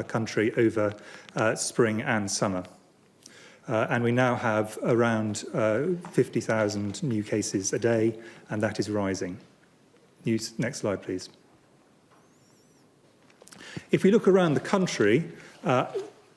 country over spring and summer. And we now have around 50,000 new cases a day, and that is rising. Next slide, please. If we look around the country,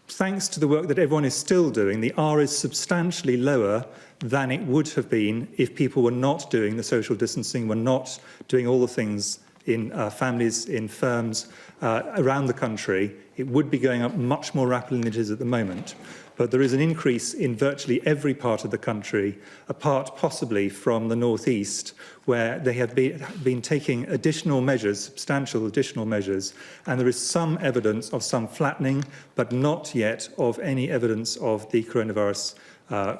thanks to the work that everyone is still doing, the R is substantially lower than it would have been if people were not doing the social distancing, were not doing all the things in families, in firms around the country. It would be going up much more rapidly than it is at the moment. But there is an increase in virtually every part of the country, apart possibly from the northeast, where they have been taking additional measures, substantial additional measures, and there is some evidence of some flattening, but not yet of any evidence of the coronavirus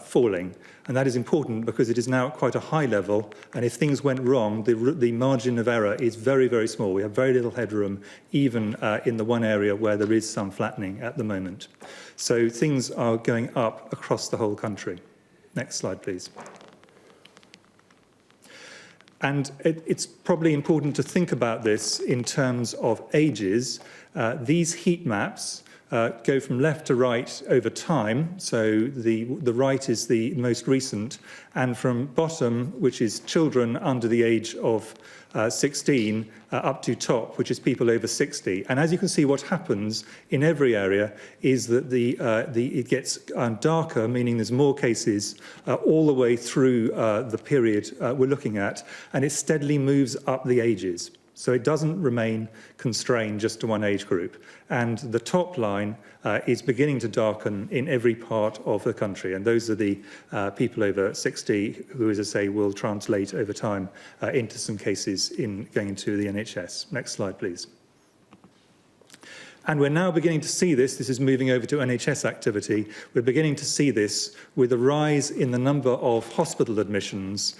falling. And that is important because it is now at quite a high level, and if things went wrong, the margin of error is very, very small. We have very little headroom, even in the one area where there is some flattening at the moment. So things are going up across the whole country. Next slide, please. And it's probably important to think about this in terms of ages. These heat maps go from left to right over time, so the right is the most recent, and from bottom, which is children under the age of 16, up to top, which is people over 60. And as you can see, what happens in every area is that it gets darker, meaning there's more cases all the way through the period we're looking at, and it steadily moves up the ages. So it doesn't remain constrained just to one age group. And the top line is beginning to darken in every part of the country. And those are the people over 60 who, as I say, will translate over time into some cases in going into the NHS. Next slide, please. And we're now beginning to see this is moving over to NHS activity, we're beginning to see this with a rise in the number of hospital admissions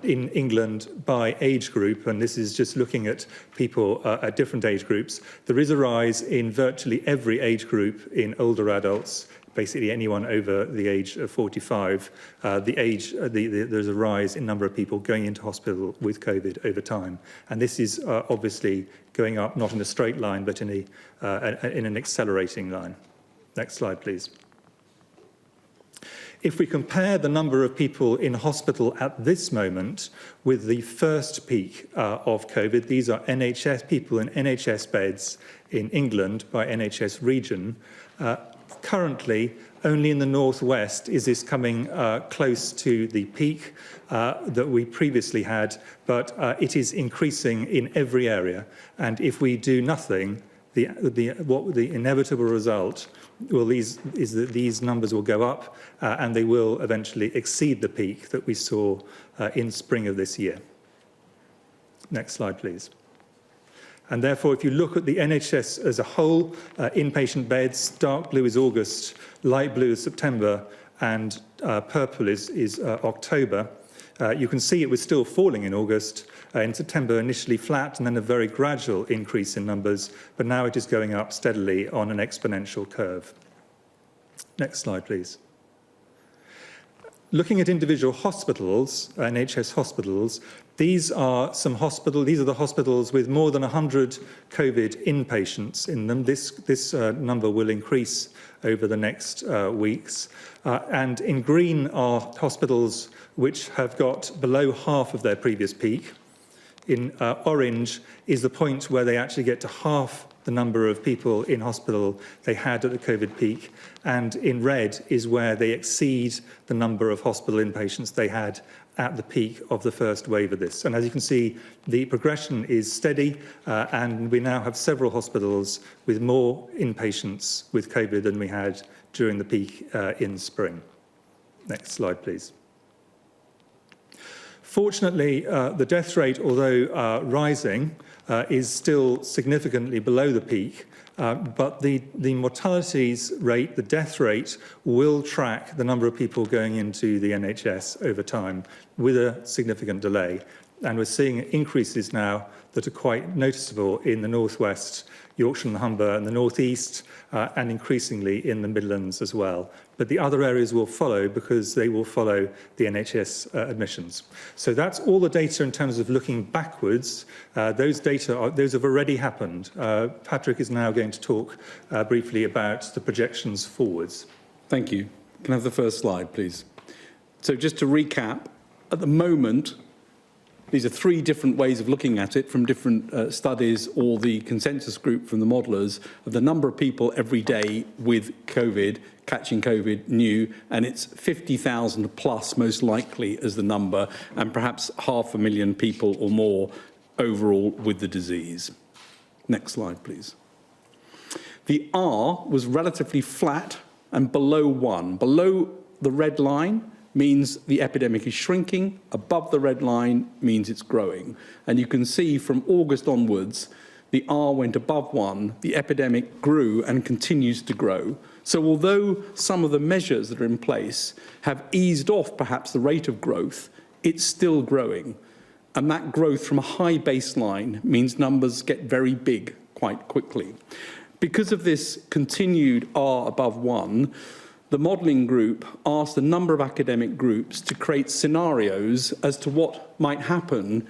in England by age group, and this is just looking at people at different age groups. There is a rise in virtually every age group in older adults, basically anyone over the age of 45, there's a rise in number of people going into hospital with COVID over time. And this is obviously going up, not in a straight line, but in an accelerating line. Next slide, please. If we compare the number of people in hospital at this moment with the first peak of COVID, these are NHS people in NHS beds in England by NHS region. Currently, only in the northwest is this coming close to the peak that we previously had, but it is increasing in every area. And if we do nothing, the inevitable result is that these numbers will go up and they will eventually exceed the peak that we saw in spring of this year. Next slide, please. And therefore, if you look at the NHS as a whole, inpatient beds, dark blue is August, light blue is September, and purple is October. You can see it was still falling in August. In September, initially flat, and then a very gradual increase in numbers, but now it is going up steadily on an exponential curve. Next slide, please. Looking at individual hospitals, NHS hospitals, these are the hospitals with more than 100 COVID inpatients in them. This number will increase over the next weeks. And in green are hospitals which have got below half of their previous peak. In orange is the point where they actually get to half the number of people in hospital they had at the COVID peak, and in red is where they exceed the number of hospital inpatients they had at the peak of the first wave of this. And as you can see, the progression is steady, and we now have several hospitals with more inpatients with COVID than we had during the peak in spring. Next slide, please. Fortunately, the death rate, although rising, is still significantly below the peak, but the mortalities rate, the death rate, will track the number of people going into the NHS over time with a significant delay. And we're seeing increases now that are quite noticeable in the northwest, Yorkshire and Humber and the North East, and increasingly in the Midlands as well. But the other areas will follow because they will follow the NHS admissions. So that's all the data in terms of looking backwards. Those have already happened. Patrick is now going to talk briefly about the projections forwards. Thank you. Can I have the first slide, please? So just to recap, at the moment, these are three different ways of looking at it from different studies or the consensus group from the modellers of the number of people every day with COVID, catching COVID new, and it's 50,000 plus most likely as the number, and perhaps 500,000 people or more overall with the disease. Next slide, please. The R was relatively flat and below 1. Below the red line means the epidemic is shrinking, above the red line means it's growing. And you can see from August onwards, the R went above 1, the epidemic grew and continues to grow. So although some of the measures that are in place have eased off perhaps the rate of growth, it's still growing. And that growth from a high baseline means numbers get very big quite quickly. Because of this continued R above 1, the modelling group asked a number of academic groups to create scenarios as to what might happen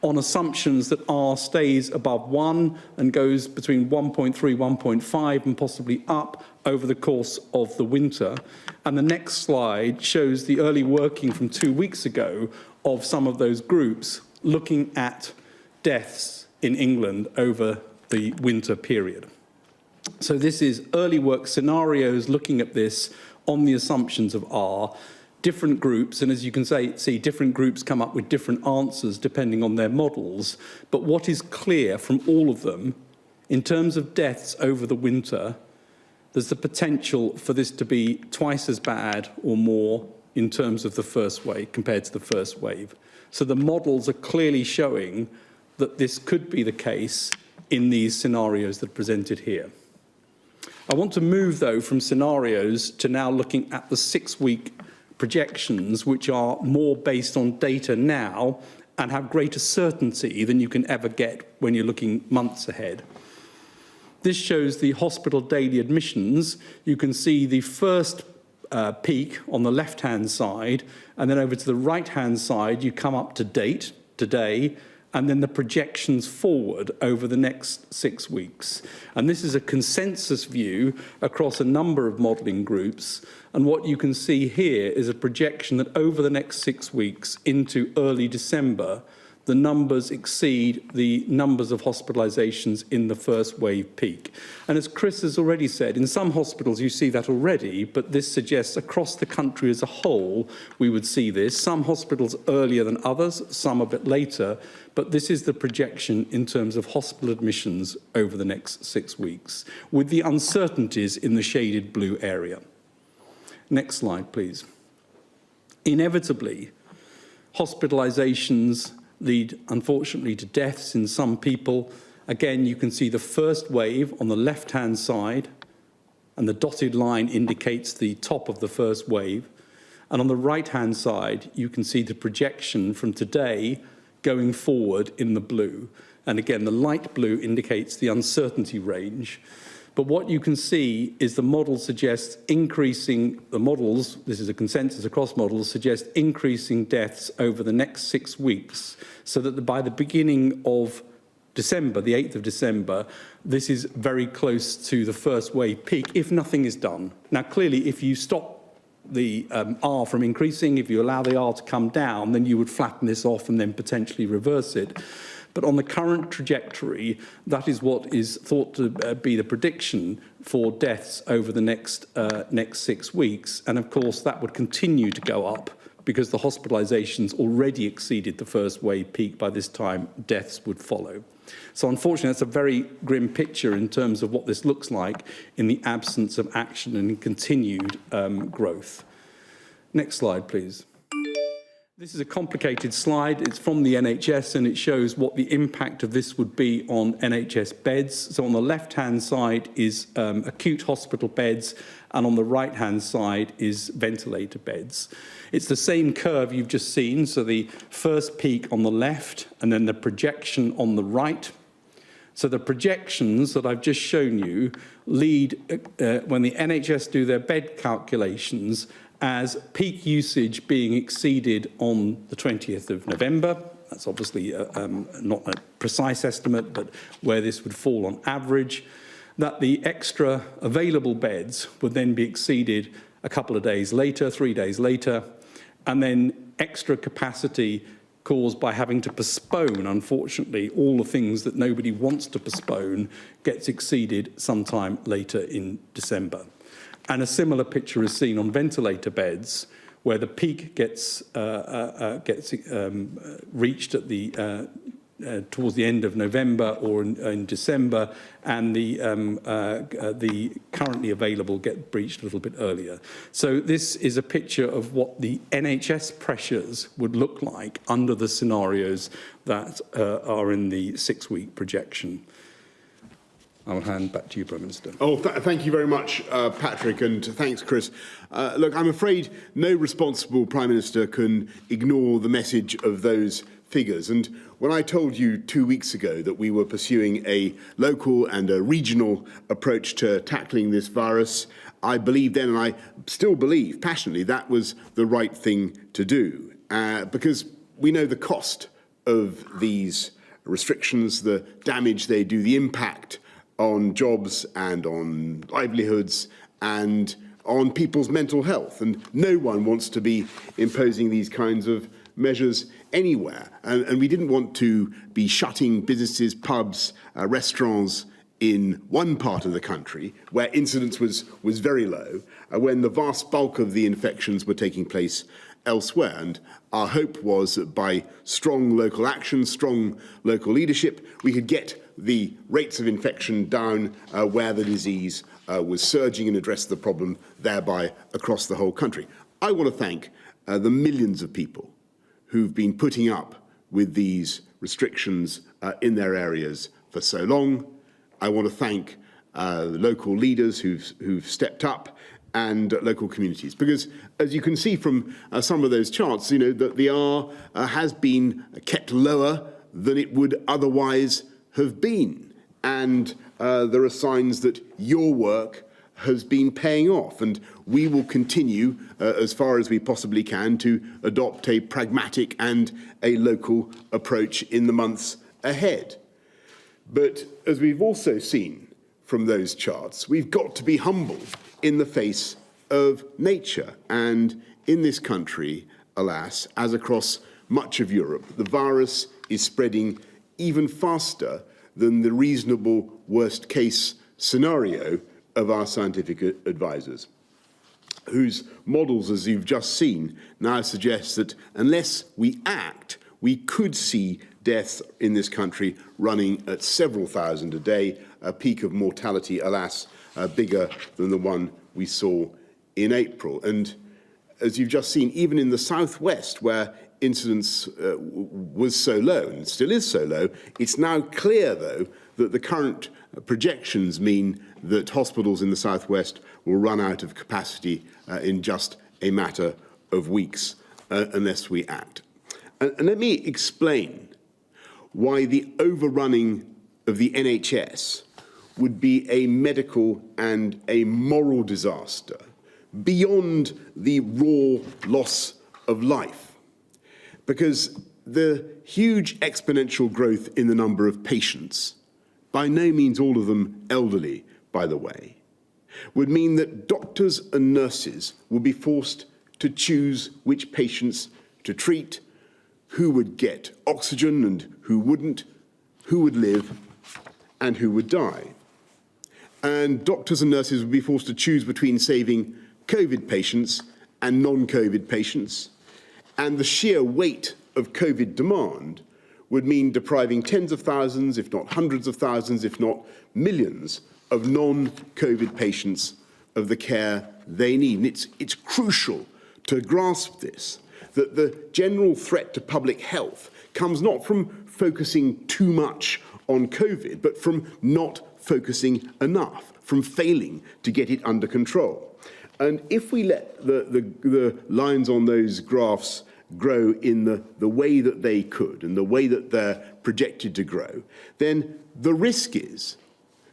on assumptions that R stays above 1 and goes between 1.3, 1.5 and possibly up over the course of the winter. And the next slide shows the early working from 2 weeks ago of some of those groups looking at deaths in England over the winter period. So this is early work scenarios looking at this on the assumptions of R, different groups, and as you can see, different groups come up with different answers depending on their models. But what is clear from all of them, in terms of deaths over the winter, there's the potential for this to be twice as bad or more in terms of the first wave compared to the first wave. So the models are clearly showing that this could be the case in these scenarios that are presented here. I want to move, though, from scenarios to now looking at the 6-week projections, which are more based on data now and have greater certainty than you can ever get when you're looking months ahead. This shows the hospital daily admissions. You can see the first peak on the left-hand side, and then over to the right-hand side, you come up to date, today, and then the projections forward over the next 6 weeks. And this is a consensus view across a number of modelling groups. And what you can see here is a projection that over the next 6 weeks into early December, the numbers exceed the numbers of hospitalisations in the first wave peak. And as Chris has already said, in some hospitals you see that already, but this suggests across the country as a whole we would see this. Some hospitals earlier than others, some a bit later, but this is the projection in terms of hospital admissions over the next 6 weeks, with the uncertainties in the shaded blue area. Next slide, please. Inevitably, hospitalisations lead, unfortunately, to deaths in some people. Again, you can see the first wave on the left-hand side, and the dotted line indicates the top of the first wave. And on the right-hand side, you can see the projection from today going forward in the blue. And again, the light blue indicates the uncertainty range. But what you can see is the model suggests increasing, the models, this is a consensus across models, suggest increasing deaths over the next 6 weeks, so that by the beginning of December, the 8th of December, this is very close to the first wave peak if nothing is done. Now, clearly, if you stop the R from increasing, if you allow the R to come down, then you would flatten this off and then potentially reverse it. But on the current trajectory, that is what is thought to be the prediction for deaths over the next 6 weeks. And of course, that would continue to go up because the hospitalisations already exceeded the first wave peak. By this time, deaths would follow. So unfortunately, that's a very grim picture in terms of what this looks like in the absence of action and continued growth. Next slide, please. This is a complicated slide. It's from the NHS and it shows what the impact of this would be on NHS beds. So on the left-hand side is acute hospital beds, and on the right-hand side is ventilator beds. It's the same curve you've just seen, so the first peak on the left and then the projection on the right. So the projections that I've just shown you lead, when the NHS do their bed calculations, as peak usage being exceeded on the 20th of November. That's obviously not a precise estimate, but where this would fall on average, that the extra available beds would then be exceeded a couple of days later, 3 days later, and then extra capacity caused by having to postpone, unfortunately, all the things that nobody wants to postpone gets exceeded sometime later in December. And a similar picture is seen on ventilator beds, where the peak gets reached at the towards the end of November or in December, and the currently available get breached a little bit earlier. So this is a picture of what the NHS pressures would look like under the scenarios that are in the 6-week projection. I'll hand back to you, Prime Minister. Thank you very much, Patrick, and thanks, Chris. Look, I'm afraid no responsible Prime Minister can ignore the message of those figures. And when I told you 2 weeks ago that we were pursuing a local and a regional approach to tackling this virus, I believed then, and I still believe passionately, that was the right thing to do, because we know the cost of these restrictions, the damage they do, the impact on jobs and on livelihoods and on people's mental health. And no one wants to be imposing these kinds of measures anywhere. And we didn't want to be shutting businesses, pubs, restaurants in one part of the country where incidence was very low, when the vast bulk of the infections were taking place elsewhere. And our hope was that by strong local action, strong local leadership, we could get the rates of infection down where the disease was surging and address the problem thereby across the whole country. I want to thank the millions of people who've been putting up with these restrictions in their areas for so long. I want to thank the local leaders who've stepped up, and local communities, because as you can see from some of those charts, you know, that the R has been kept lower than it would otherwise have been, and there are signs that your work has been paying off, and we will continue as far as we possibly can to adopt a pragmatic and a local approach in the months ahead. But as we've also seen from those charts, we've got to be humble in the face of nature. And in this country, alas, as across much of Europe, the virus is spreading even faster than the reasonable worst case scenario of our scientific advisors, whose models, as you've just seen, now suggest that unless we act, we could see deaths in this country running at several thousand a day, a peak of mortality, alas, bigger than the one we saw in April. And as you've just seen, even in the southwest, where incidence was so low and still is so low, it's now clear, though, that the current projections mean that hospitals in the southwest will run out of capacity in just a matter of weeks unless we act. And let me explain why the overrunning of the NHS would be a medical and a moral disaster beyond the raw loss of life. Because the huge exponential growth in the number of patients, by no means all of them elderly, by the way, would mean that doctors and nurses would be forced to choose which patients to treat, who would get oxygen and who wouldn't, who would live and who would die. And doctors and nurses would be forced to choose between saving COVID patients and non-COVID patients. And the sheer weight of COVID demand would mean depriving tens of thousands, if not hundreds of thousands, if not millions of non-COVID patients of the care they need. And it's crucial to grasp this, that the general threat to public health comes not from focusing too much on COVID, but from not focusing enough, from failing to get it under control. And if we let the lines on those graphs grow in the way that they could and the way that they're projected to grow, then the risk is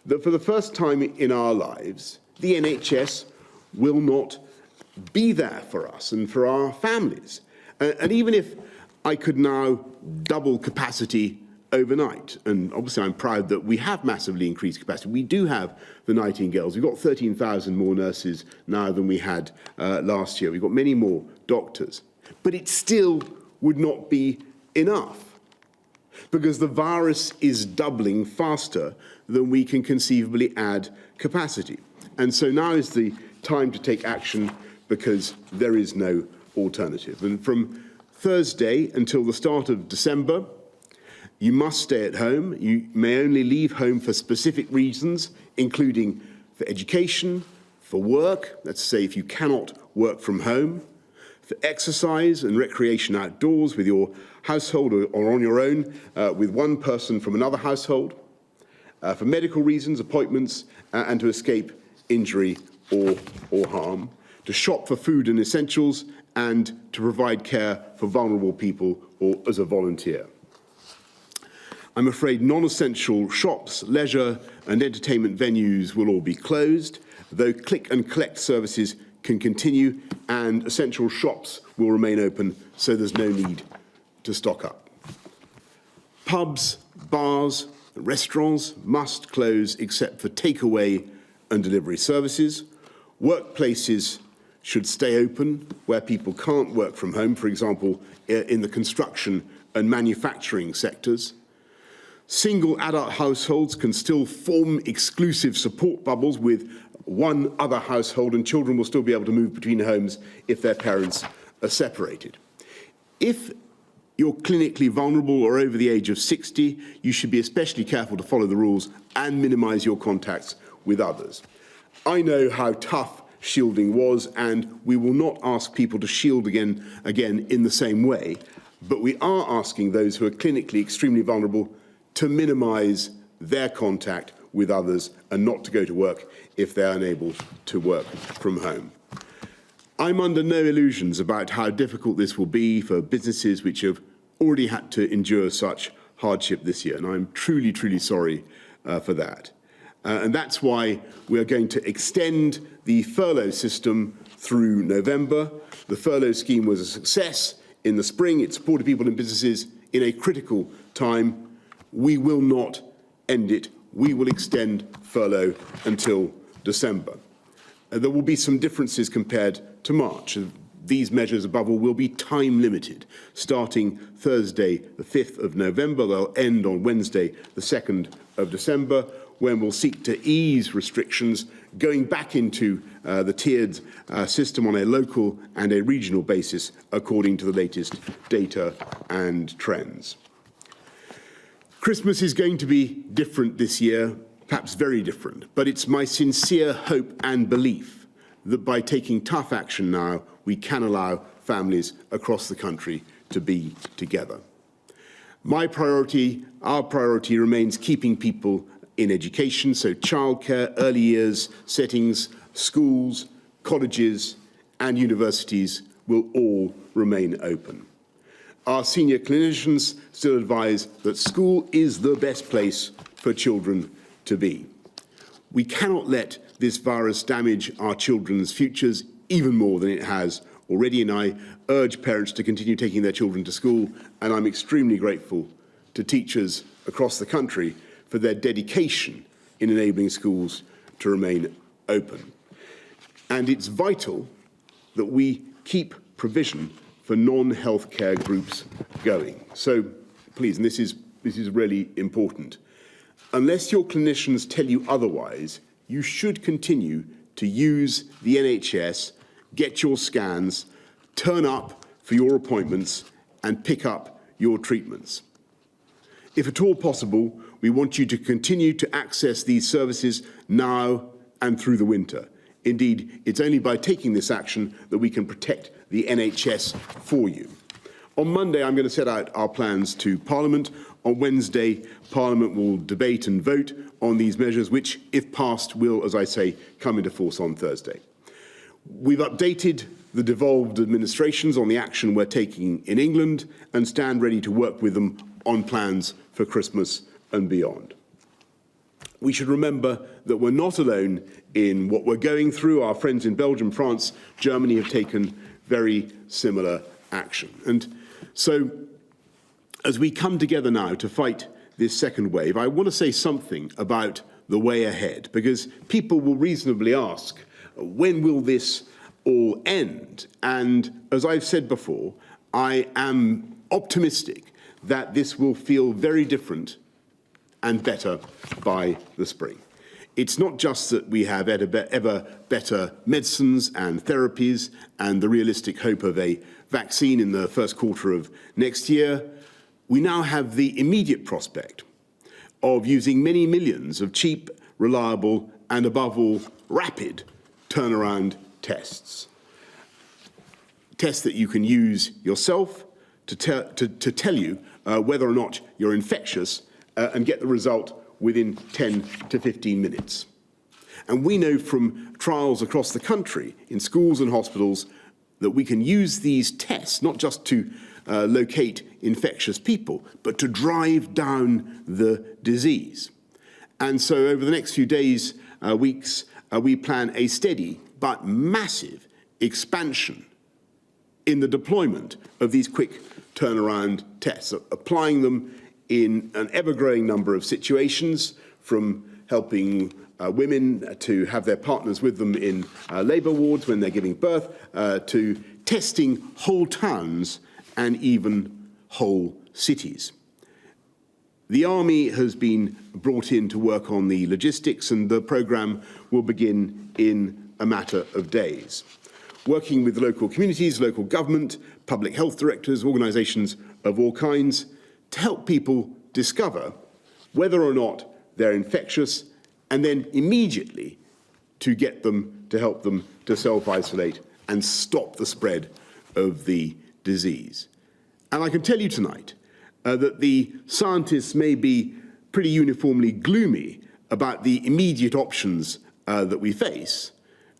that for the first time in our lives, the NHS will not be there for us and for our families. And even if I could now double capacity overnight, and obviously I'm proud that we have massively increased capacity. We do have the Nightingales. We've got 13,000 more nurses now than we had last year. We've got many more doctors. But it still would not be enough because the virus is doubling faster than we can conceivably add capacity. And so now is the time to take action because there is no alternative. And from Thursday until the start of December, you must stay at home. You may only leave home for specific reasons, including for education, for work, let's say if you cannot work from home, for exercise and recreation outdoors with your household or on your own with one person from another household, for medical reasons, appointments, and to escape injury or harm, to shop for food and essentials, and to provide care for vulnerable people or as a volunteer. I'm afraid non-essential shops, leisure and entertainment venues will all be closed, though click and collect services can continue and essential shops will remain open, so there's no need to stock up. Pubs, bars, restaurants must close except for takeaway and delivery services. Workplaces should stay open where people can't work from home, for example, in the construction and manufacturing sectors. Single adult households can still form exclusive support bubbles with one other household, and children will still be able to move between homes if their parents are separated. If you're clinically vulnerable or over the age of 60, you should be especially careful to follow the rules and minimise your contacts with others. I know how tough shielding was, and we will not ask people to shield again in the same way, but we are asking those who are clinically extremely vulnerable to minimise their contact with others and not to go to work if they're unable to work from home. I'm under no illusions about how difficult this will be for businesses which have already had to endure such hardship this year, and I'm truly, truly sorry for that. And that's why we are going to extend the furlough system through November. The furlough scheme was a success in the spring. It supported people and businesses in a critical time. We will not end it. We will extend furlough until December. There will be some differences compared to March. These measures, above all, will be time limited. Starting Thursday, the 5th of November, they'll end on Wednesday, the 2nd of December, when we'll seek to ease restrictions, going back into the tiered system on a local and a regional basis, according to the latest data and trends. Christmas is going to be different this year, perhaps very different, but it's my sincere hope and belief that by taking tough action now, we can allow families across the country to be together. My priority, our priority, remains keeping people in education, so childcare, early years settings, schools, colleges and universities will all remain open. Our senior clinicians still advise that school is the best place for children to be. We cannot let this virus damage our children's futures even more than it has already, and I urge parents to continue taking their children to school, and I'm extremely grateful to teachers across the country for their dedication in enabling schools to remain open. And it's vital that we keep provision for non-healthcare groups going. So please, and this is really important, unless your clinicians tell you otherwise, you should continue to use the NHS, get your scans, turn up for your appointments and pick up your treatments. If at all possible, we want you to continue to access these services now and through the winter. Indeed, it's only by taking this action that we can protect the NHS for you. On Monday, I'm going to set out our plans to Parliament. On Wednesday, Parliament will debate and vote on these measures, which, if passed, will, as I say, come into force on Thursday. We've updated the devolved administrations on the action we're taking in England and stand ready to work with them on plans for Christmas and beyond. We should remember that we're not alone in what we're going through. Our friends in Belgium, France, Germany have taken very similar action. And so, as we come together now to fight this second wave, I want to say something about the way ahead, because people will reasonably ask, when will this all end? And as I've said before, I am optimistic that this will feel very different and better by the spring. It's not just that we have ever better medicines and therapies and the realistic hope of a vaccine in the first quarter of next year. We now have the immediate prospect of using many millions of cheap, reliable, and above all, rapid turnaround tests. Tests that you can use yourself to tell you whether or not you're infectious and get the result within 10 to 15 minutes. And we know from trials across the country in schools and hospitals that we can use these tests not just to locate infectious people, but to drive down the disease. And so over the next few days, weeks, we plan a steady but massive expansion in the deployment of these quick turnaround tests, applying them in an ever-growing number of situations, from helping women to have their partners with them in labour wards when they're giving birth, to testing whole towns and even whole cities. The army has been brought in to work on the logistics, and the programme will begin in a matter of days. Working with local communities, local government, public health directors, organisations of all kinds, to help people discover whether or not they're infectious, and then immediately to get them, to help them to self-isolate and stop the spread of the disease. And I can tell you tonight that the scientists may be pretty uniformly gloomy about the immediate options that we face,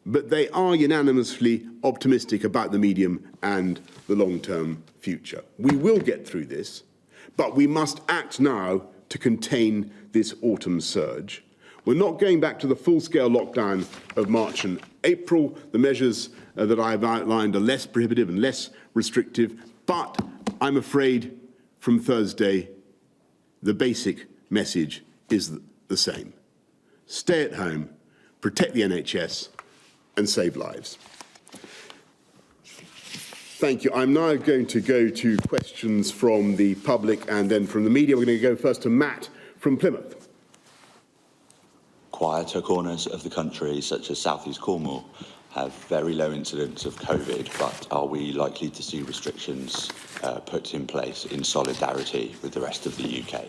but they are unanimously optimistic about the medium and the long-term future. We will get through this, but we must act now to contain this autumn surge. We're not going back to the full-scale lockdown of March and April. The measures that I've outlined are less prohibitive and less restrictive, but I'm afraid from Thursday, the basic message is the same. Stay at home, protect the NHS, and save lives. Thank you. I'm now going to go to questions from the public and then from the media. We're going to go first to Matt from Plymouth. Quieter corners of the country, such as South East Cornwall, have very low incidence of COVID, but are we likely to see restrictions put in place in solidarity with the rest of the UK?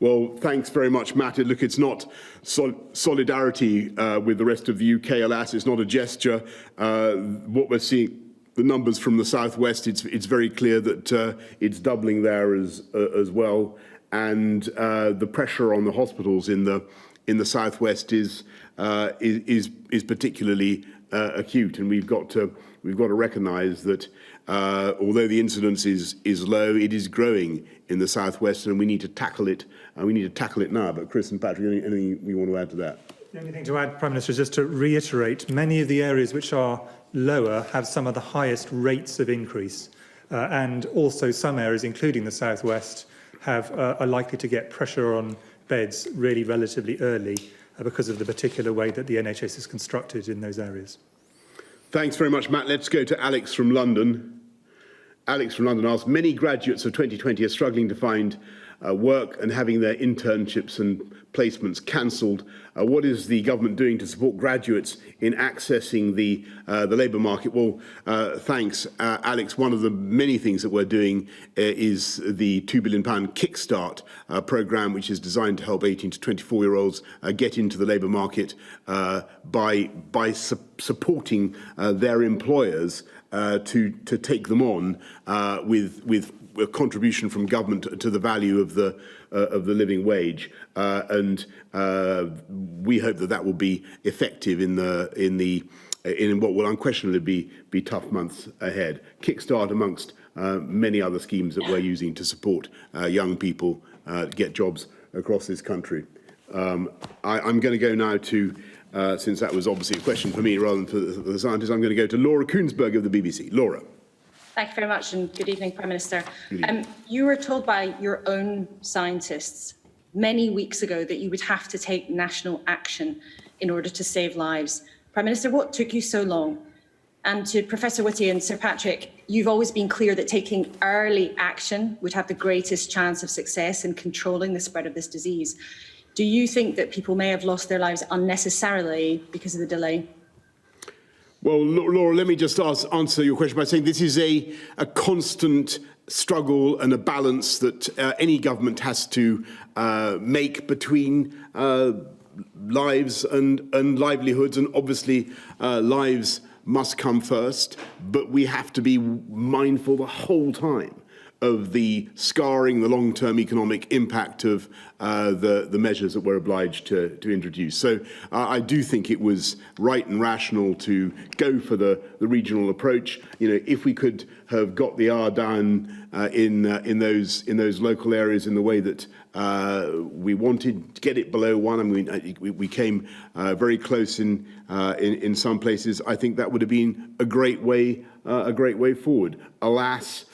Well, thanks very much, Matt. Look, it's not solidarity with the rest of the UK, alas. It's not a gesture. What we're seeing, the numbers from the southwest, it's very clear that it's doubling there as well. And the pressure on the hospitals in the southwest is particularly acute, and we've got to recognise that although the incidence is low, it is growing in the southwest, and we need to tackle it. And we need to tackle it now. But Chris and Patrick, anything you want to add to that? The only thing to add, Prime Minister, is just to reiterate, many of the areas which are lower have some of the highest rates of increase, and also some areas, including the southwest, are likely to get pressure on beds really relatively early because of the particular way that the NHS is constructed in those areas. Thanks very much, Matt. Let's go to Alex from London. Alex from London asks, many graduates of 2020 are struggling to find work and having their internships and placements cancelled. What is the government doing to support graduates in accessing the labour market? Well, thanks, Alex. One of the many things that we're doing is the £2 billion Kickstart programme, which is designed to help 18 to 24-year-olds get into the labour market by supporting their employers to take them on with a contribution from government to the value of the living wage, and we hope that will be effective in the in what will unquestionably be tough months ahead. Kickstart amongst many other schemes that we're using to support young people get jobs across this country. I'm going to go now to, since that was obviously a question for me rather than for the scientists, I'm going to go to Laura Koonsberg of the BBC. Laura. Thank you very much, and good evening, Prime Minister. You were told by your own scientists many weeks ago that you would have to take national action in order to save lives. Prime Minister, what took you so long? And to Professor Whitty and Sir Patrick, you've always been clear that taking early action would have the greatest chance of success in controlling the spread of this disease. Do you think that people may have lost their lives unnecessarily because of the delay? Well, Laura, let me just answer your question by saying this is a constant struggle and a balance that any government has to make between lives and livelihoods, and obviously lives must come first, but we have to be mindful the whole time of the scarring, the long-term economic impact of the measures that we're obliged to introduce. So I do think it was right and rational to go for the regional approach. You know, if we could have got the R down in those local areas in the way that we wanted to get it below 1. I mean, we came very close in some places. I think that would have been a great way forward. Alas,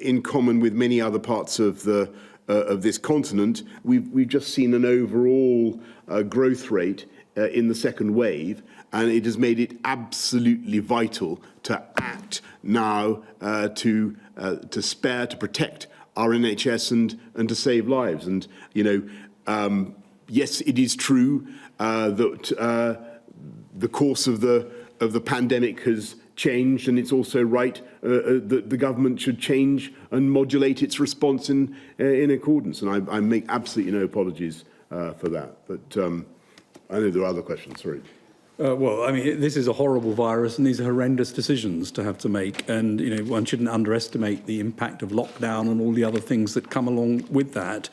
in common with many other parts of this continent, we've just seen an overall growth rate in the second wave, and it has made it absolutely vital to act now to protect our NHS and to save lives. And you know, yes, it is true that the course of the pandemic has changed, and it's also right that the government should change and modulate its response in accordance. And I make absolutely no apologies for that. But I know there are other questions. Sorry. Well, I mean, this is a horrible virus, and these are horrendous decisions to have to make. And, you know, one shouldn't underestimate the impact of lockdown and all the other things that come along with that.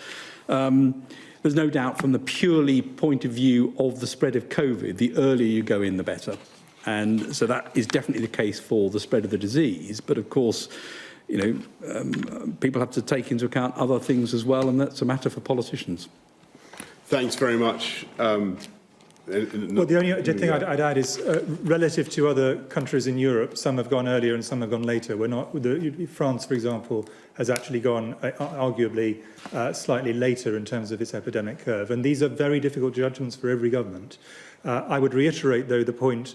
There's no doubt from the purely point of view of the spread of COVID, the earlier you go in, the better. And so that is definitely the case for the spread of the disease. But of course, you know, people have to take into account other things as well, and that's a matter for politicians. Thanks very much. Well, the only thing I'd add is, relative to other countries in Europe, some have gone earlier and some have gone later. France, for example, has actually gone arguably slightly later in terms of its epidemic curve. And these are very difficult judgments for every government. I would reiterate, though, the point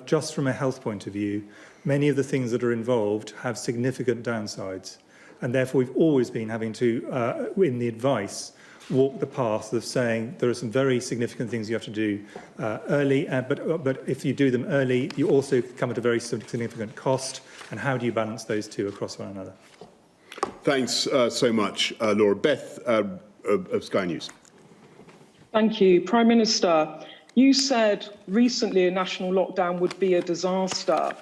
just from a health point of view, many of the things that are involved have significant downsides. And therefore, we've always been having to, in the advice, walk the path of saying there are some very significant things you have to do early, but if you do them early, you also come at a very significant cost. And how do you balance those two across one another? Thanks so much, Laura. Beth of Sky News. Thank you. Prime Minister, you said recently a national lockdown would be a disaster,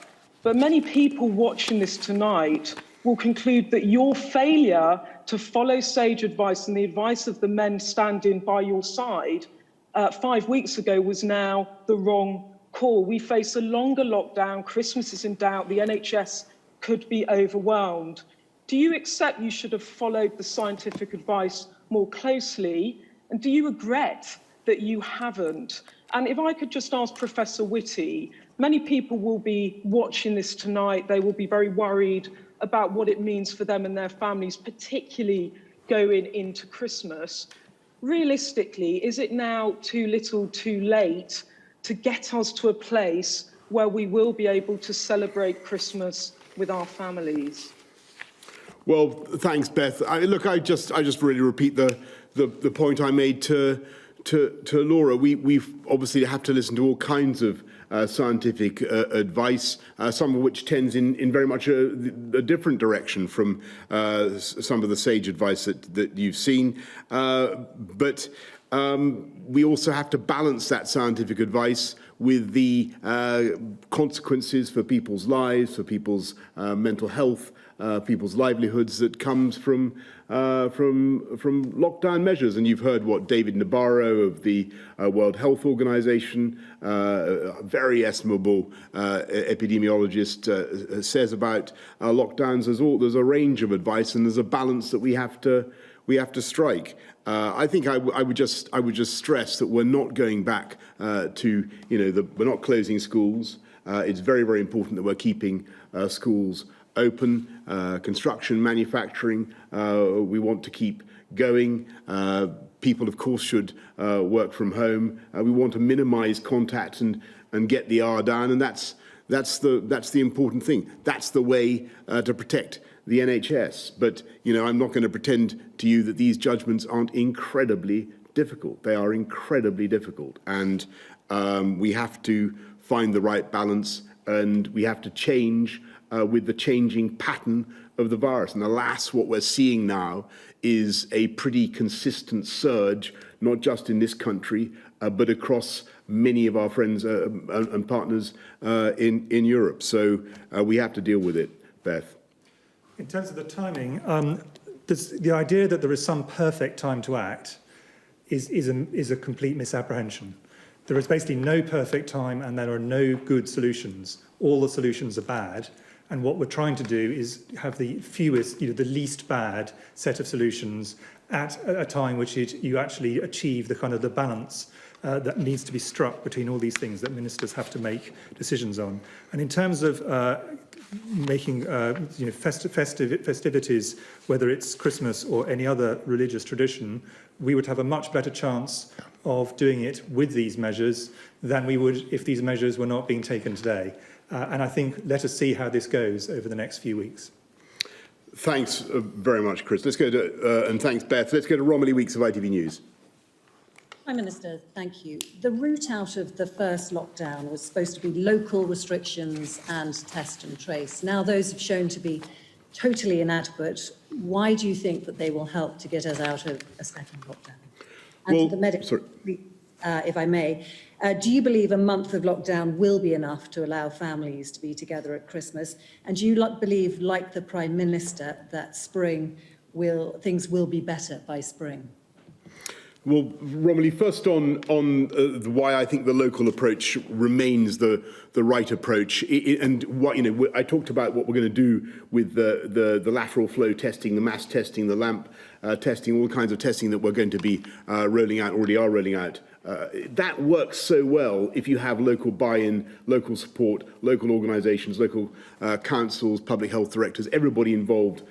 but many people watching this tonight will conclude that your failure to follow sage advice and the advice of the men standing by your side 5 weeks ago was now the wrong call. We face a longer lockdown. Christmas is in doubt. The NHS could be overwhelmed. Do you accept you should have followed the scientific advice more closely? And do you regret that you haven't? And if I could just ask Professor Whitty, many people will be watching this tonight. They will be very worried about what it means for them and their families, particularly going into Christmas. Realistically, is it now too little too late to get us to a place where we will be able to celebrate Christmas with our families? Well, thanks, Beth. Look, I just really repeat the point I made to Laura. We've obviously have to listen to all kinds of scientific advice, some of which tends in very much a different direction from some of the sage advice that you've seen. But we also have to balance that scientific advice with the consequences for people's lives, for people's mental health people's livelihoods that comes from lockdown measures. And you've heard what David Nabarro of the World Health Organization, a very estimable epidemiologist, says about lockdowns. There's a range of advice, and there's a balance that we have to strike. I think I would just stress that we're not going back to, we're not closing schools. It's very, very important that we're keeping schools open. Construction, manufacturing, we want to keep going. People, of course, should work from home. We want to minimise contact and get the R down, and that's the important thing. That's the way to protect the NHS. But, I'm not going to pretend to you that these judgments aren't incredibly difficult. They are incredibly difficult. And we have to find the right balance, and we have to change with the changing pattern of the virus. And alas, what we're seeing now is a pretty consistent surge, not just in this country, but across many of our friends and partners in Europe. So we have to deal with it, Beth. In terms of the timing, the idea that there is some perfect time to act is a complete misapprehension. There is basically no perfect time, and there are no good solutions. All the solutions are bad. And what we're trying to do is have the fewest, the least bad set of solutions at a time which you actually achieve the balance that needs to be struck between all these things that ministers have to make decisions on. And in terms of making festivities, whether it's Christmas or any other religious tradition, we would have a much better chance of doing it with these measures than we would if these measures were not being taken today. And I think let us see how this goes over the next few weeks. Thanks very much, Chris. Let's go to, and thanks, Beth. Let's go to Romilly Weeks of ITV News. Prime Minister, thank you. The route out of the first lockdown was supposed to be local restrictions and test and trace. Now those have shown to be totally inadequate. Why do you think that they will help to get us out of a second lockdown? And the medical, if I may, do you believe a month of lockdown will be enough to allow families to be together at Christmas? And do you believe, like the Prime Minister, that things will be better by spring? Well, Romilly, first on why I think the local approach remains the right approach, and what I talked about what we're going to do with the lateral flow testing, the mass testing, the LAMP testing, all kinds of testing that we're going to be already are rolling out. That works so well if you have local buy-in, local support, local organisations, local councils, public health directors, everybody involved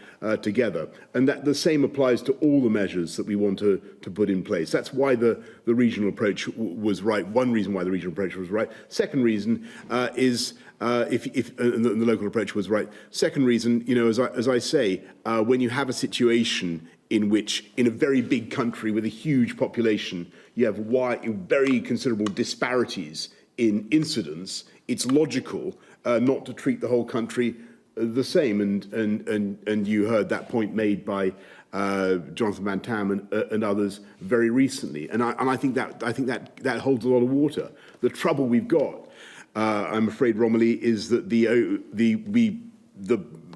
together. And that the same applies to all the measures that we want to put in place. That's why the regional approach was right. One reason why the regional approach was right. Second reason is if the local approach was right. Second reason, as I say, when you have a situation in which, in a very big country with a huge population, you have very considerable disparities in incidence, it's logical not to treat the whole country the same. And you heard that point made by Jonathan Van Tam and others very recently. And I think that holds a lot of water. The trouble we've got, I'm afraid, Romilly, is that the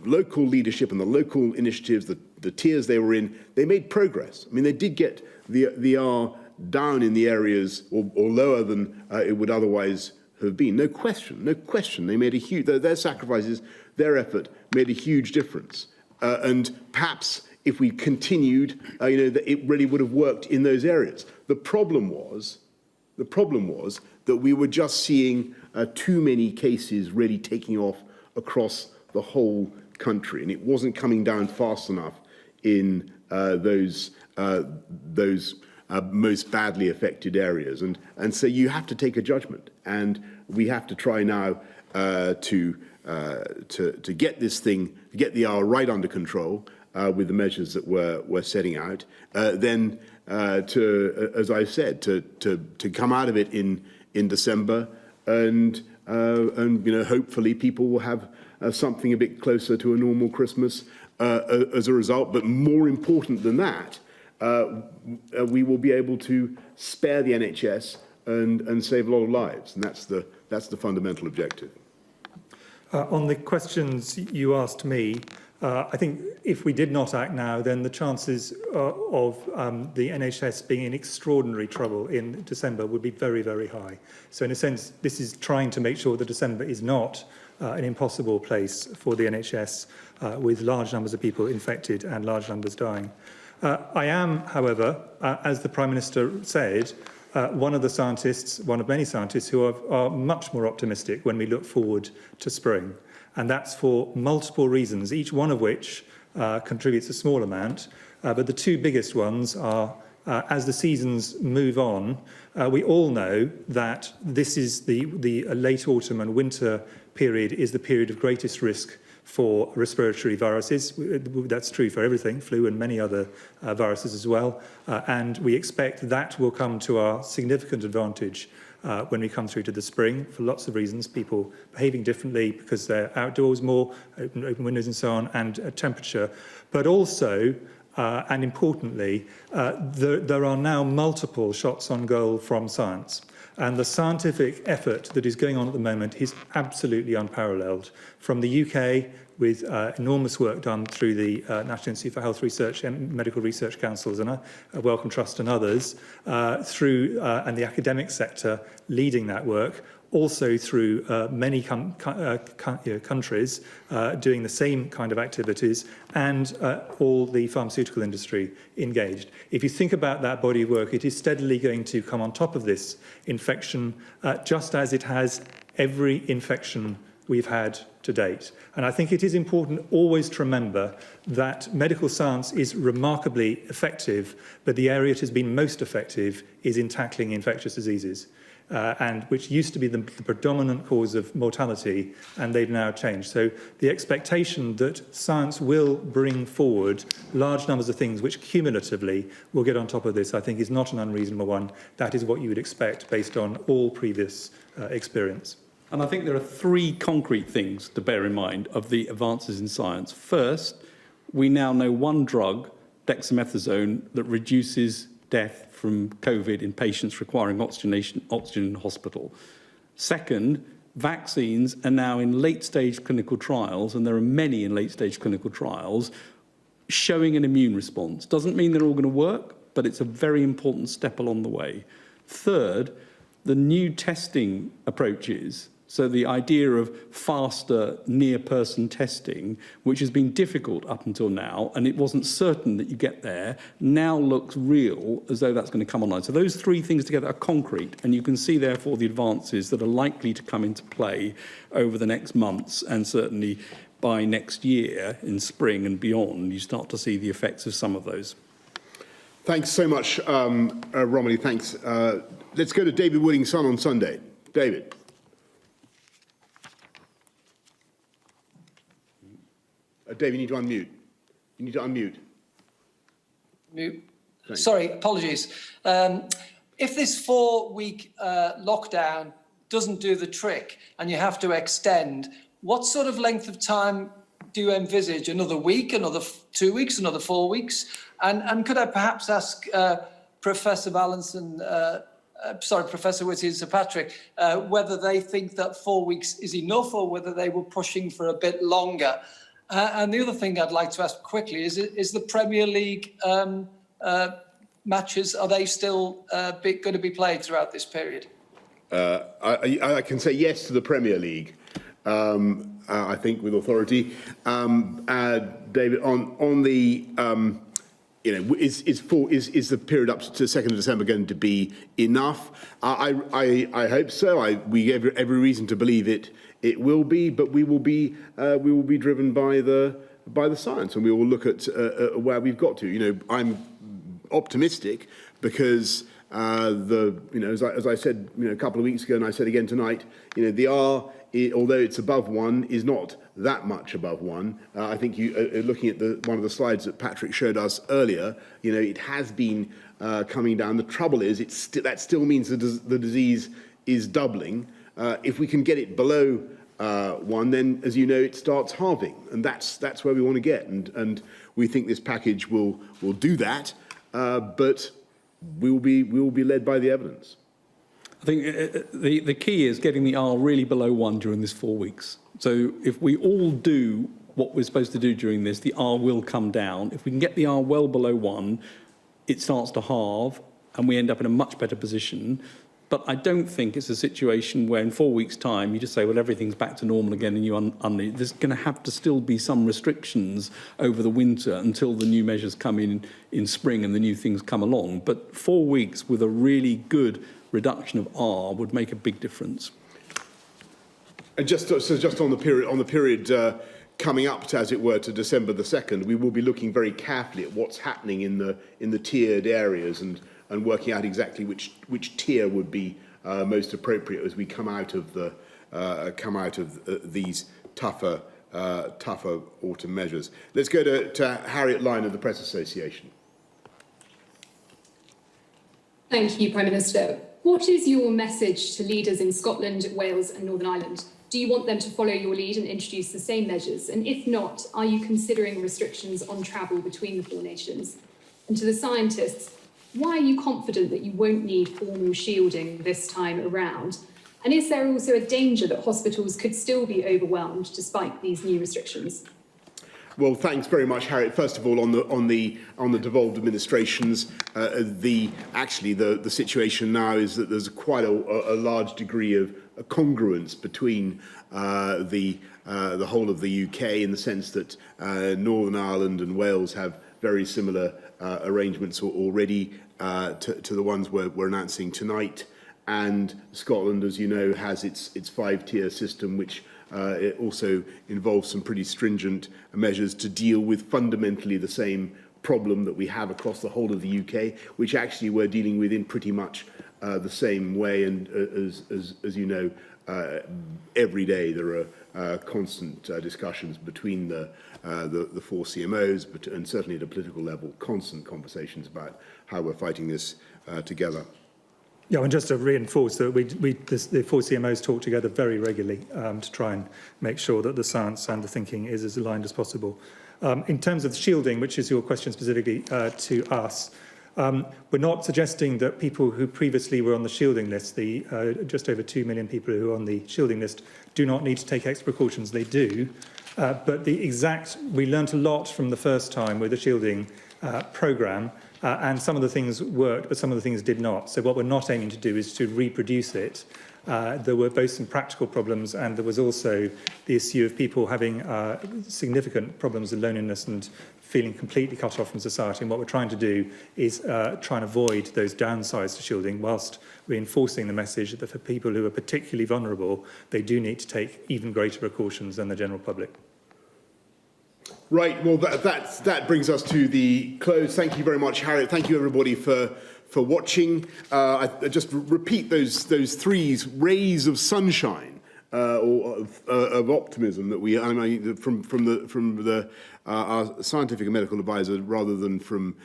local leadership and the local initiatives, the tiers they were in, they made progress. I mean, they did get the R down in the areas or lower than it would otherwise have been. No question. They made a huge, their sacrifices, their effort made a huge difference. And perhaps if we continued, that it really would have worked in those areas. The problem was that we were just seeing too many cases really taking off across the whole country, and it wasn't coming down fast enough in those most badly affected areas. And so you have to take a judgment, and we have to try now to get this thing, get the R right under control with the measures that we're setting out. Then as I said, to come out of it in December, and hopefully people will have something a bit closer to a normal Christmas as a result. But more important than that, we will be able to spare the NHS and save a lot of lives, and that's the fundamental objective. On the questions you asked me, I think if we did not act now, then the chances of the NHS being in extraordinary trouble in December would be very, very high. So in a sense, this is trying to make sure that December is not an impossible place for the NHS with large numbers of people infected and large numbers dying. I am, however, as the Prime Minister said, one of many scientists who are much more optimistic when we look forward to spring. And that's for multiple reasons, each one of which contributes a small amount. But the two biggest ones are, as the seasons move on, we all know that this is the late autumn and winter period is the period of greatest risk for respiratory viruses. That's true for everything, flu and many other viruses as well. And we expect that will come to our significant advantage when we come through to the spring, for lots of reasons, people behaving differently because they're outdoors more, open windows and so on, and temperature. But also, and importantly, there are now multiple shots on goal from science. And the scientific effort that is going on at the moment is absolutely unparalleled. From the UK, with enormous work done through the National Institute for Health Research and Medical Research Councils and Wellcome Trust and others, and the academic sector leading that work, also through many countries doing the same kind of activities, and all the pharmaceutical industry engaged. If you think about that body of work, it is steadily going to come on top of this infection, just as it has every infection we've had to date. And I think it is important always to remember that medical science is remarkably effective, but the area it has been most effective is in tackling infectious diseases, and which used to be the predominant cause of mortality, and they've now changed. So the expectation that science will bring forward large numbers of things which cumulatively will get on top of this, I think, is not an unreasonable one. That is what you would expect based on all previous experience. And I think there are three concrete things to bear in mind of the advances in science. First, we now know one drug, dexamethasone, that reduces death from COVID in patients requiring oxygen in hospital. Second, vaccines are now in late-stage clinical trials, and there are many in late-stage clinical trials, showing an immune response. Doesn't mean they're all going to work, but it's a very important step along the way. Third, the new testing approaches, so the idea of faster near-person testing, which has been difficult up until now, and it wasn't certain that you get there, now looks real, as though that's going to come online. So those three things together are concrete, and you can see, therefore, the advances that are likely to come into play over the next months, and certainly by next year, in spring and beyond, you start to see the effects of some of those. Thanks so much, Romilly. Thanks. Let's go to David Willing's Sun on Sunday. David. Dave, you need to unmute. You need to unmute. Mute. Thanks. Sorry, apologies. If this 4-week lockdown doesn't do the trick and you have to extend, what sort of length of time do you envisage? Another week, another 2 weeks, another 4 weeks? And could I perhaps ask Professor Ballinson, Professor Whitty and Sir Patrick, whether they think that 4 weeks is enough or whether they were pushing for a bit longer? And the other thing I'd like to ask quickly is the Premier League matches, are they still going to be played throughout this period? I can say yes to the Premier League, I think, with authority. David, on the, is the period up to 2nd of December going to be enough? I hope so. We have every reason to believe it will be, but we will be driven by the science, and we will look at where we've got to. I'm optimistic because as I said a couple of weeks ago, and I said again tonight, the R, although it's above 1, is not that much above 1. I think you looking at one of the slides that Patrick showed us earlier, it has been coming down. The trouble is, that still means the disease is doubling. If we can get it below 1, then, as you know, it starts halving, and that's where we want to get. And we think this package will do that, but we will be led by the evidence. I think the key is getting the R really below 1 during this 4 weeks. So if we all do what we're supposed to do during this, the R will come down. If we can get the R well below 1, it starts to halve and we end up in a much better position. But I don't think it's a situation where in 4 weeks' time you just say, well, everything's back to normal again and you there's going to have to still be some restrictions over the winter until the new measures come in spring and the new things come along. But 4 weeks with a really good reduction of R would make a big difference. And just on the period coming up, as it were, to December the 2nd, we will be looking very carefully at what's happening in the tiered areas and working out exactly which tier would be most appropriate as we come out of these tougher autumn measures. Let's go to Harriet Lyon of the Press Association. Thank you, Prime Minister. What is your message to leaders in Scotland, Wales and Northern Ireland? Do you want them to follow your lead and introduce the same measures? And if not, are you considering restrictions on travel between the four nations? And to the scientists, why are you confident that you won't need formal shielding this time around? And is there also a danger that hospitals could still be overwhelmed despite these new restrictions? Well, thanks very much, Harriet. First of all, on the devolved administrations, the situation now is that there's quite a large degree of congruence between the whole of the UK, in the sense that Northern Ireland and Wales have very similar arrangements already to the ones we're announcing tonight, and Scotland, as you know, has its 5-tier system, which it also involves some pretty stringent measures to deal with fundamentally the same problem that we have across the whole of the UK, which actually we're dealing with in pretty much the same way. And as you know, every day there are constant discussions between the 4 CMOs, and certainly at a political level, constant conversations about how we're fighting this together. Yeah, and just to reinforce that the 4 CMOs talk together very regularly to try and make sure that the science and the thinking is as aligned as possible. In terms of shielding, which is your question specifically to us, we're not suggesting that people who previously were on the shielding list, the just over 2 million people who are on the shielding list, do not need to take extra precautions. They do. But we learnt a lot from the first time with the shielding programme. And some of the things worked, but some of the things did not. So what we're not aiming to do is to reproduce it. There were both some practical problems, and there was also the issue of people having significant problems with loneliness and feeling completely cut off from society. And what we're trying to do is try and avoid those downsides to shielding, whilst reinforcing the message that for people who are particularly vulnerable, they do need to take even greater precautions than the general public. Right, well, that brings us to the close. Thank you very much, Harriet. Thank you, everybody, for watching. I just repeat those 3 rays of sunshine or of optimism that from our scientific and medical advisor, rather than from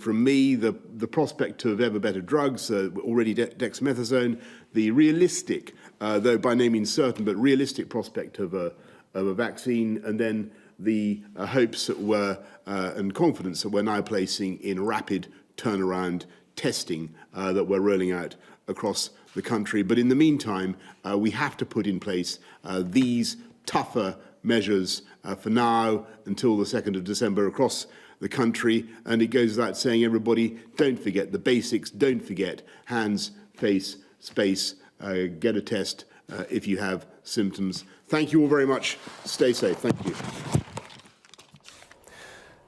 me. The prospect of ever better drugs, already dexamethasone, the realistic, though by no means certain, but realistic prospect of a vaccine, and then the hopes that and confidence that we're now placing in rapid turnaround testing that we're rolling out across the country. But in the meantime, we have to put in place these tougher measures for now until the 2nd of December across the country. And it goes without saying, everybody, don't forget the basics. Don't forget hands, face, space. Get a test if you have symptoms. Thank you all very much. Stay safe. Thank you.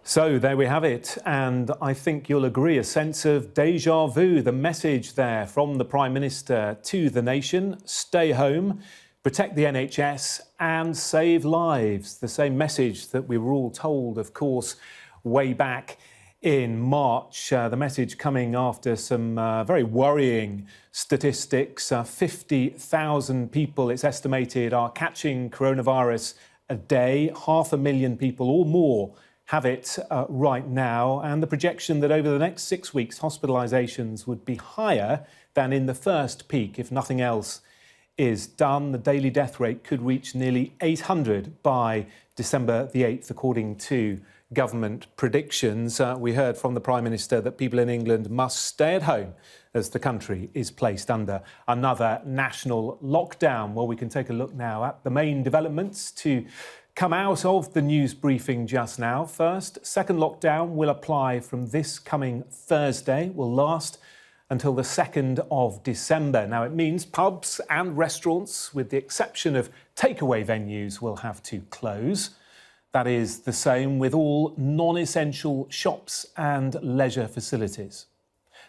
So there we have it, and I think you'll agree, a sense of déjà vu, the message there from the Prime Minister to the nation: stay home, protect the NHS and save lives. The same message that we were all told, of course, way back in March. The message coming after some very worrying statistics. 50,000 people, it's estimated, are catching coronavirus a day. 500,000 people or more have it right now, and the projection that over the next 6 weeks hospitalisations would be higher than in the first peak if nothing else is done. The daily death rate could reach nearly 800 by December the 8th, according to government predictions. We heard from the Prime Minister that people in England must stay at home as the country is placed under another national lockdown. Well, we can take a look now at the main developments to come out of the news briefing just now. First, second lockdown will apply from this coming Thursday, will last until the 2nd of December. Now, it means pubs and restaurants, with the exception of takeaway venues, will have to close. That is the same with all non-essential shops and leisure facilities.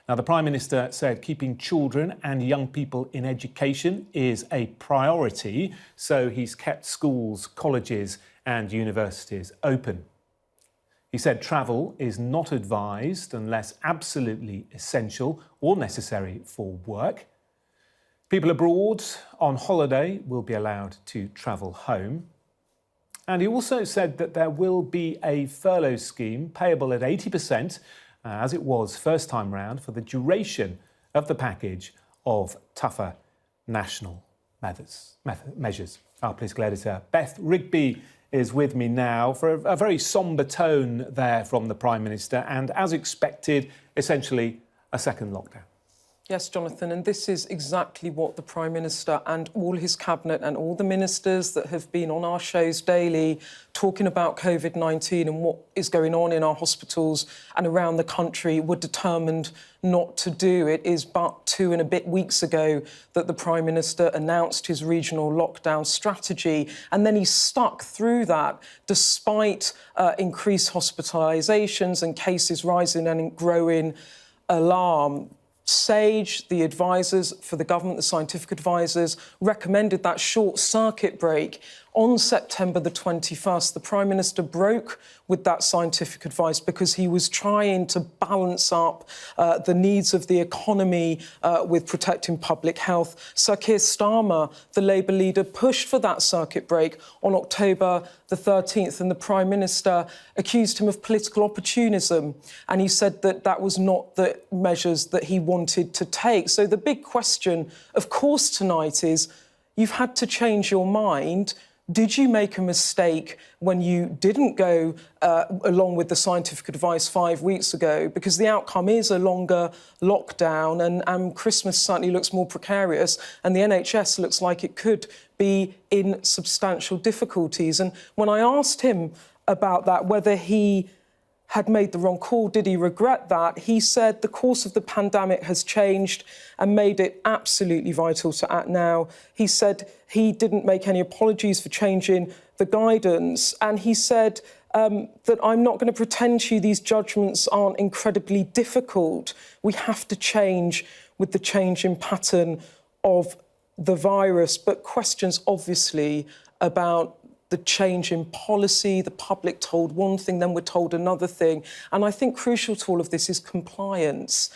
Now, the Prime Minister said keeping children and young people in education is a priority, so he's kept schools, colleges and universities open. He said travel is not advised unless absolutely essential or necessary for work. People abroad on holiday will be allowed to travel home. And he also said that there will be a furlough scheme payable at 80%, as it was first time round, for the duration of the package of tougher national measures. Our political editor Beth Rigby is with me now for a very sombre tone there from the Prime Minister, and as expected, essentially a second lockdown. Yes, Jonathan, and this is exactly what the Prime Minister and all his cabinet and all the ministers that have been on our shows daily talking about COVID-19 and what is going on in our hospitals and around the country were determined not to do. It is but 2 and a bit weeks ago that the Prime Minister announced his regional lockdown strategy, and then he stuck through that despite increased hospitalisations and cases rising and growing alarm. SAGE, the advisors for the government, the scientific advisors, recommended that short circuit break. On September the 21st, the Prime Minister broke with that scientific advice because he was trying to balance up the needs of the economy with protecting public health. Sir Keir Starmer, the Labour leader, pushed for that circuit break on October the 13th, and the Prime Minister accused him of political opportunism, and he said that that was not the measures that he wanted to take. So the big question, of course, tonight is, you've had to change your mind. Did you make a mistake when you didn't go along with the scientific advice 5 weeks ago? Because the outcome is a longer lockdown, and Christmas certainly looks more precarious, and the NHS looks like it could be in substantial difficulties. And when I asked him about that, whether he had made the wrong call, did he regret that? He said the course of the pandemic has changed and made it absolutely vital to act now. He said he didn't make any apologies for changing the guidance. And he said that I'm not going to pretend to you these judgments aren't incredibly difficult. We have to change with the changing pattern of the virus. But questions, obviously, about the change in policy, the public told one thing, then we're told another thing. And I think crucial to all of this is compliance.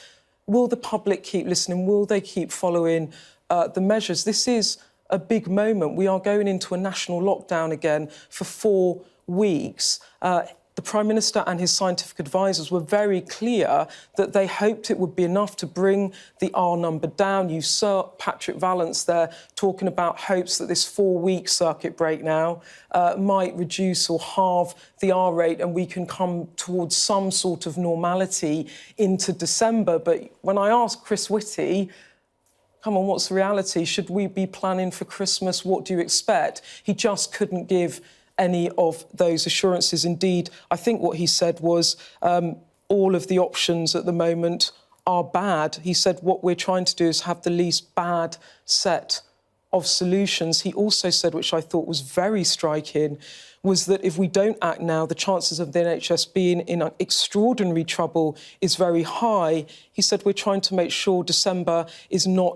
Will the public keep listening? Will they keep following the measures? This is a big moment. We are going into a national lockdown again for 4 weeks. The Prime Minister and his scientific advisors were very clear that they hoped it would be enough to bring the R number down. You saw Patrick Vallance there talking about hopes that this 4-week circuit break now might reduce or halve the R rate and we can come towards some sort of normality into December. But when I asked Chris Whitty, come on, what's the reality? Should we be planning for Christmas? What do you expect? He just couldn't give any of those assurances. Indeed, I think what he said was all of the options at the moment are bad. He said what we're trying to do is have the least bad set of solutions. He also said, which I thought was very striking, was that if we don't act now, the chances of the NHS being in extraordinary trouble is very high. He said we're trying to make sure December is not